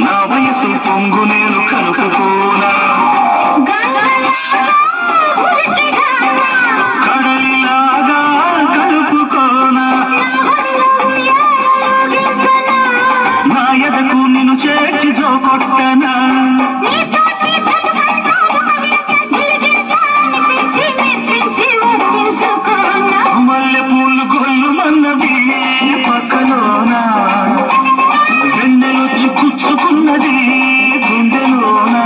నా వయసు పొంగు నేను కలుపుకోనా కడలిలాగా కలుపుకోనా నా ఎదకు నిన్ను చేర్చి జోకొట్టనా మల్లె పూలు గొల్లు మన్నవి పక్కలోనా వెన్నెలొచ్చి కూర్చుకున్నది గుండెలోనా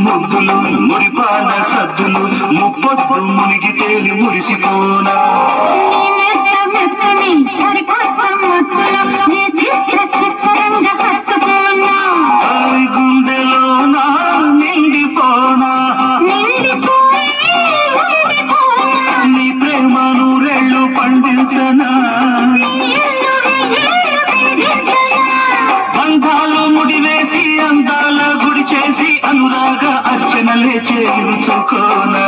ముద్దులు మురిపాల సద్దులు ముప్పొద్దు మునిగి తేలి మురిసిపోనా గుండెలోనా నిండిపోనా నీ ప్రేమ నూరెళ్ళు పండించనా బంధాలు ముడివేసి అందాల గుడి చేసి అనురాగ అర్చనలే చేయించుకోనా